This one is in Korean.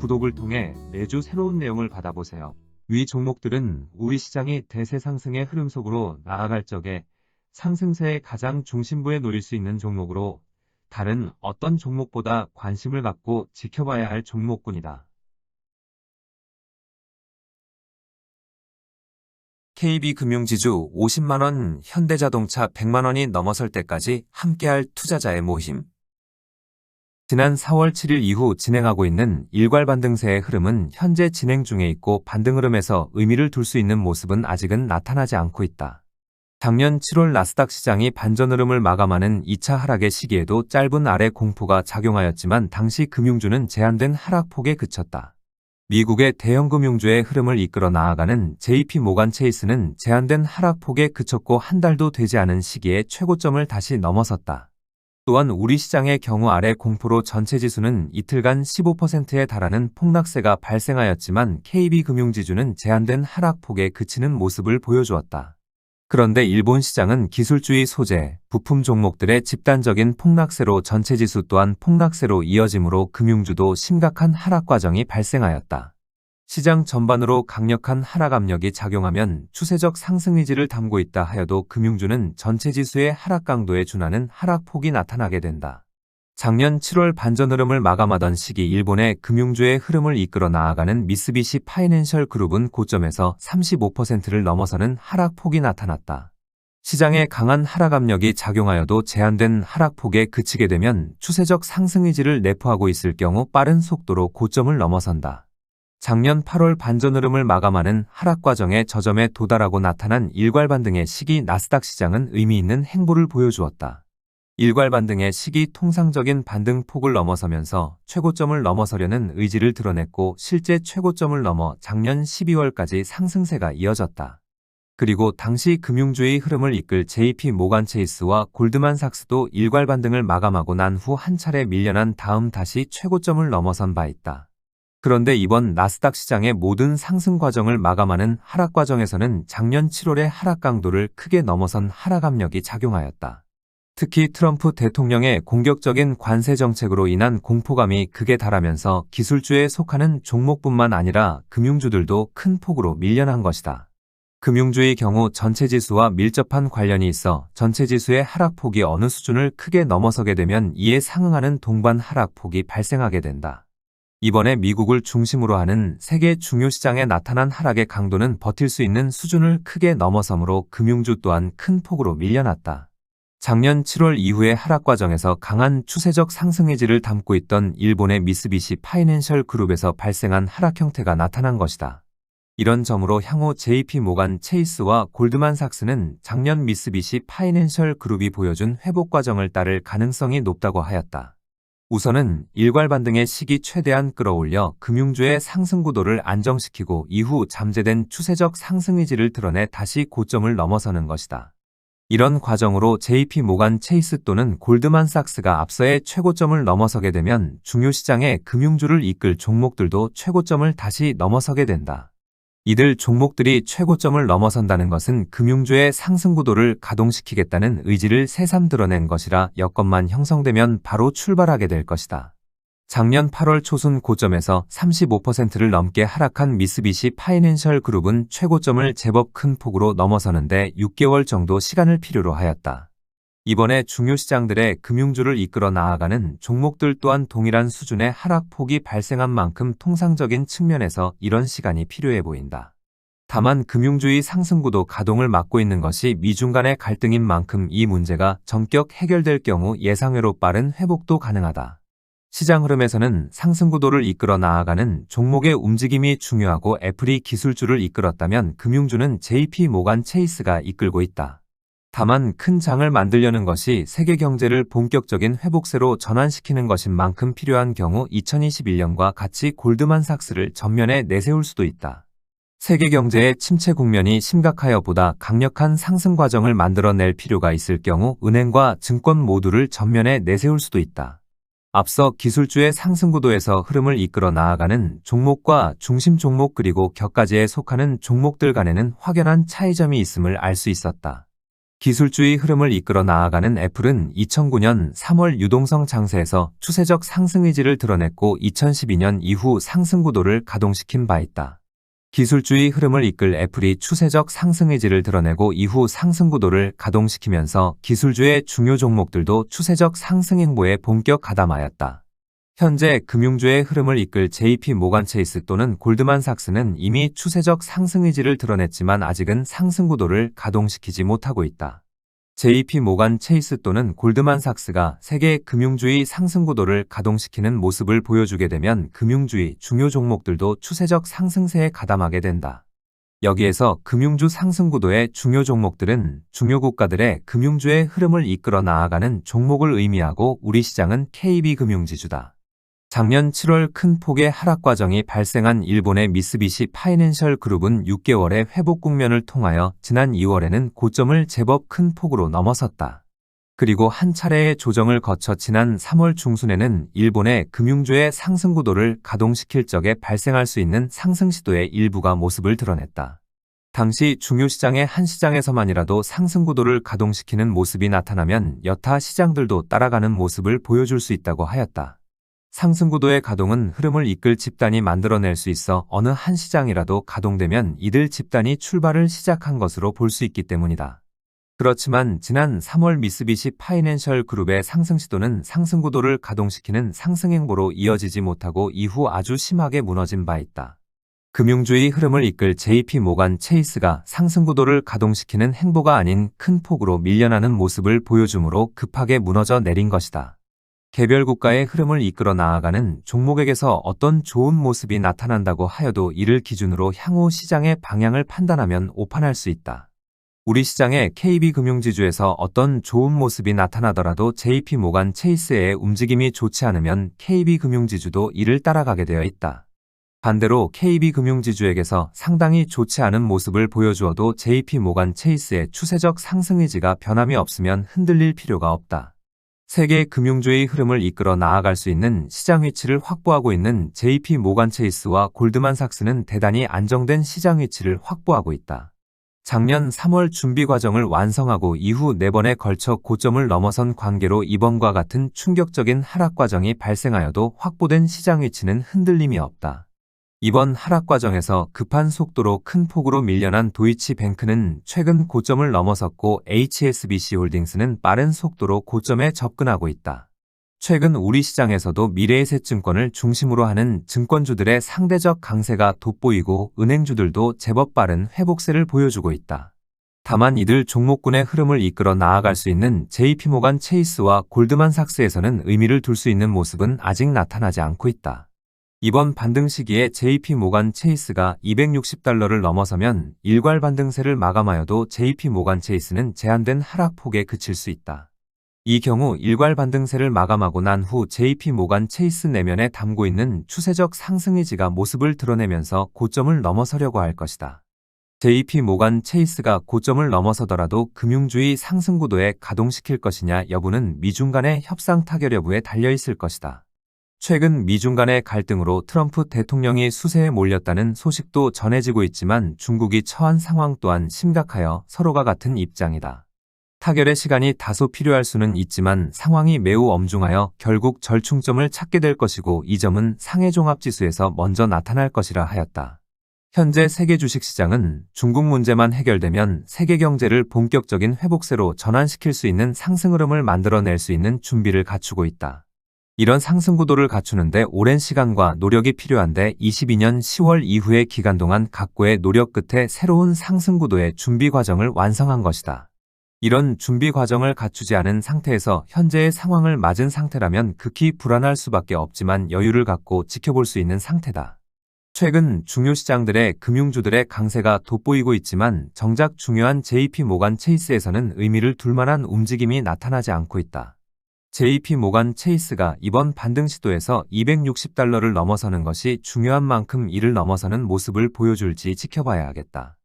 구독을 통해 매주 새로운 내용을 받아보세요. 위 종목들은 우리 시장이 대세 상승의 흐름 속으로 나아갈 적에 상승세의 가장 중심부에 놓일 수 있는 종목으로 다른 어떤 종목보다 관심을 갖고 지켜봐야 할 종목군이다. KB금융지주 50만원, 현대자동차 100만원이 넘어설 때까지 함께할 투자자의 모임. 지난 4월 7일 이후 진행하고 있는 일괄 반등세의 흐름은 현재 진행 중에 있고 반등 흐름에서 의미를 둘 수 있는 모습은 아직은 나타나지 않고 있다. 작년 7월 나스닥 시장이 반전 흐름을 마감하는 2차 하락의 시기에도 짧은 아래 공포가 작용하였지만 당시 금융주는 제한된 하락폭에 그쳤다. 미국의 대형 금융주의 흐름을 이끌어 나아가는 JP모간 체이스는 제한된 하락폭에 그쳤고 한 달도 되지 않은 시기에 최고점을 다시 넘어섰다. 또한 우리 시장의 경우 아래 공포로 전체 지수는 이틀간 15%에 달하는 폭락세가 발생하였지만 KB금융지주는 제한된 하락폭에 그치는 모습을 보여주었다. 그런데 일본 시장은 기술주의 소재, 부품 종목들의 집단적인 폭락세로 전체 지수 또한 폭락세로 이어지므로 금융주도 심각한 하락 과정이 발생하였다. 시장 전반으로 강력한 하락 압력이 작용하면 추세적 상승 의지를 담고 있다 하여도 금융주는 전체 지수의 하락 강도에 준하는 하락폭이 나타나게 된다. 작년 7월 반전 흐름을 마감하던 시기 일본의 금융주의 흐름을 이끌어 나아가는 미쓰비시 파이낸셜 그룹은 고점에서 35%를 넘어서는 하락폭이 나타났다. 시장에 강한 하락 압력이 작용하여도 제한된 하락폭에 그치게 되면 추세적 상승 의지를 내포하고 있을 경우 빠른 속도로 고점을 넘어선다. 작년 8월 반전 흐름을 마감하는 하락 과정의 저점에 도달하고 나타난 일괄 반등의 시기 나스닥 시장은 의미 있는 행보를 보여주었다. 일괄 반등의 시기 통상적인 반등 폭을 넘어서면서 최고점을 넘어서려는 의지를 드러냈고 실제 최고점을 넘어 작년 12월까지 상승세가 이어졌다. 그리고 당시 금융주의 흐름을 이끌 JP모간 체이스와 골드만삭스도 일괄 반등을 마감하고 난 후 한 차례 밀려난 다음 다시 최고점을 넘어선 바 있다. 그런데 이번 나스닥 시장의 모든 상승 과정을 마감하는 하락 과정에서는 작년 7월의 하락 강도를 크게 넘어선 하락 압력이 작용하였다. 특히 트럼프 대통령의 공격적인 관세 정책으로 인한 공포감이 극에 달하면서 기술주에 속하는 종목뿐만 아니라 금융주들도 큰 폭으로 밀려난 것이다. 금융주의 경우 전체 지수와 밀접한 관련이 있어 전체 지수의 하락폭이 어느 수준을 크게 넘어서게 되면 이에 상응하는 동반 하락폭이 발생하게 된다. 이번에 미국을 중심으로 하는 세계 중요 시장에 나타난 하락의 강도는 버틸 수 있는 수준을 크게 넘어서므로 금융주 또한 큰 폭으로 밀려났다. 작년 7월 이후의 하락 과정에서 강한 추세적 상승 의지를 담고 있던 일본의 미쓰비시 파이낸셜 그룹에서 발생한 하락 형태가 나타난 것이다. 이런 점으로 향후 JP모간 체이스와 골드만삭스는 작년 미쓰비시 파이낸셜 그룹이 보여준 회복 과정을 따를 가능성이 높다고 하였다. 우선은 일괄 반등의 시기 최대한 끌어올려 금융주의 상승 구도를 안정시키고 이후 잠재된 추세적 상승 의지를 드러내 다시 고점을 넘어서는 것이다. 이런 과정으로 JP모간 체이스 또는 골드만삭스가 앞서의 최고점을 넘어서게 되면 중요 시장의 금융주를 이끌 종목들도 최고점을 다시 넘어서게 된다. 이들 종목들이 최고점을 넘어선다는 것은 금융주의 상승 구도를 가동시키겠다는 의지를 새삼 드러낸 것이라 여건만 형성되면 바로 출발하게 될 것이다. 작년 8월 초순 고점에서 35%를 넘게 하락한 미쓰비시 파이낸셜 그룹은 최고점을 제법 큰 폭으로 넘어서는데 6개월 정도 시간을 필요로 하였다. 이번에 중요 시장들의 금융주를 이끌어 나아가는 종목들 또한 동일한 수준의 하락폭이 발생한 만큼 통상적인 측면에서 이런 시간이 필요해 보인다. 다만 금융주의 상승구도 가동을 막고 있는 것이 미중 간의 갈등인 만큼 이 문제가 전격 해결될 경우 예상외로 빠른 회복도 가능하다. 시장 흐름에서는 상승 구도를 이끌어 나아가는 종목의 움직임이 중요하고 애플이 기술주를 이끌었다면 금융주는 JP모간 체이스가 이끌고 있다. 다만 큰 장을 만들려는 것이 세계 경제를 본격적인 회복세로 전환시키는 것인 만큼 필요한 경우 2021년과 같이 골드만삭스를 전면에 내세울 수도 있다. 세계 경제의 침체 국면이 심각하여 보다 강력한 상승 과정을 만들어낼 필요가 있을 경우 은행과 증권 모두를 전면에 내세울 수도 있다. 앞서 기술주의 상승 구도에서 흐름을 이끌어 나아가는 종목과 중심 종목 그리고 격가지에 속하는 종목들 간에는 확연한 차이점이 있음을 알 수 있었다. 기술주의 흐름을 이끌어 나아가는 애플은 2009년 3월 유동성 장세에서 추세적 상승 의지를 드러냈고 2012년 이후 상승 구도를 가동시킨 바 있다. 기술주의 흐름을 이끌 애플이 추세적 상승 의지를 드러내고 이후 상승 구도를 가동시키면서 기술주의 중요 종목들도 추세적 상승 행보에 본격 가담하였다. 현재 금융주의 흐름을 이끌 JP 모간 체이스 또는 골드만삭스는 이미 추세적 상승 의지를 드러냈지만 아직은 상승 구도를 가동시키지 못하고 있다. JP 모간 체이스 또는 골드만삭스가 세계 금융주의 상승 구도를 가동시키는 모습을 보여주게 되면 금융주의 중요 종목들도 추세적 상승세에 가담하게 된다. 여기에서 금융주 상승 구도의 중요 종목들은 중요 국가들의 금융주의 흐름을 이끌어 나아가는 종목을 의미하고 우리 시장은 KB금융지주다. 작년 7월 큰 폭의 하락 과정이 발생한 일본의 미쓰비시 파이낸셜 그룹은 6개월의 회복 국면을 통하여 지난 2월에는 고점을 제법 큰 폭으로 넘어섰다. 그리고 한 차례의 조정을 거쳐 지난 3월 중순에는 일본의 금융주의 상승 구도를 가동시킬 적에 발생할 수 있는 상승 시도의 일부가 모습을 드러냈다. 당시 중요 시장의 한 시장에서만이라도 상승 구도를 가동시키는 모습이 나타나면 여타 시장들도 따라가는 모습을 보여줄 수 있다고 하였다. 상승 구도의 가동은 흐름을 이끌 집단이 만들어낼 수 있어 어느 한 시장이라도 가동되면 이들 집단이 출발을 시작한 것으로 볼 수 있기 때문이다. 그렇지만 지난 3월 미쓰비시 파이낸셜 그룹의 상승 시도는 상승 구도를 가동시키는 상승 행보로 이어지지 못하고 이후 아주 심하게 무너진 바 있다. 금융주의 흐름을 이끌 JP 모간 체이스가 상승 구도를 가동시키는 행보가 아닌 큰 폭으로 밀려나는 모습을 보여주므로 급하게 무너져 내린 것이다. 개별 국가의 흐름을 이끌어 나아가는 종목에게서 어떤 좋은 모습이 나타난다고 하여도 이를 기준으로 향후 시장의 방향을 판단하면 오판할 수 있다. 우리 시장의 KB금융지주에서 어떤 좋은 모습이 나타나더라도 JP 모간 체이스의 움직임이 좋지 않으면 KB금융지주도 이를 따라가게 되어 있다. 반대로 KB금융지주에게서 상당히 좋지 않은 모습을 보여주어도 JP 모간 체이스의 추세적 상승 의지가 변함이 없으면 흔들릴 필요가 없다. 세계 금융주의 흐름을 이끌어 나아갈 수 있는 시장 위치를 확보하고 있는 JP 모간 체이스와 골드만삭스는 대단히 안정된 시장 위치를 확보하고 있다. 작년 3월 준비 과정을 완성하고 이후 4번에 걸쳐 고점을 넘어선 관계로 이번과 같은 충격적인 하락 과정이 발생하여도 확보된 시장 위치는 흔들림이 없다. 이번 하락 과정에서 급한 속도로 큰 폭으로 밀려난 도이치뱅크는 최근 고점을 넘어섰고 HSBC 홀딩스는 빠른 속도로 고점에 접근하고 있다. 최근 우리 시장에서도 미래에셋증권을 중심으로 하는 증권주들의 상대적 강세가 돋보이고 은행주들도 제법 빠른 회복세를 보여주고 있다. 다만 이들 종목군의 흐름을 이끌어 나아갈 수 있는 JP모간 체이스와 골드만삭스에서는 의미를 둘 수 있는 모습은 아직 나타나지 않고 있다. 이번 반등 시기에 JP 모간 체이스가 $260를 넘어서면 일괄 반등세를 마감하여도 JP 모간 체이스는 제한된 하락폭에 그칠 수 있다. 이 경우 일괄 반등세를 마감하고 난 후 JP 모간 체이스 내면에 담고 있는 추세적 상승 의지가 모습을 드러내면서 고점을 넘어서려고 할 것이다. JP 모간 체이스가 고점을 넘어서더라도 금융주의 상승 구도에 가동시킬 것이냐 여부는 미중 간의 협상 타결 여부에 달려있을 것이다. 최근 미중 간의 갈등으로 트럼프 대통령이 수세에 몰렸다는 소식도 전해지고 있지만 중국이 처한 상황 또한 심각하여 서로가 같은 입장이다. 타결의 시간이 다소 필요할 수는 있지만 상황이 매우 엄중하여 결국 절충점을 찾게 될 것이고 이 점은 상해종합지수에서 먼저 나타날 것이라 하였다. 현재 세계 주식시장은 중국 문제만 해결되면 세계 경제를 본격적인 회복세로 전환시킬 수 있는 상승 흐름을 만들어낼 수 있는 준비를 갖추고 있다. 이런 상승 구도를 갖추는데 오랜 시간과 노력이 필요한데 22년 10월 이후의 기간 동안 각고의 노력 끝에 새로운 상승 구도의 준비 과정을 완성한 것이다. 이런 준비 과정을 갖추지 않은 상태에서 현재의 상황을 맞은 상태라면 극히 불안할 수밖에 없지만 여유를 갖고 지켜볼 수 있는 상태다. 최근 중요 시장들의 금융주들의 강세가 돋보이고 있지만 정작 중요한 JP 모간 체이스에서는 의미를 둘 만한 움직임이 나타나지 않고 있다. JP 모간 체이스가 이번 반등 시도에서 $260를 넘어서는 것이 중요한 만큼 이를 넘어서는 모습을 보여줄지 지켜봐야 하겠다.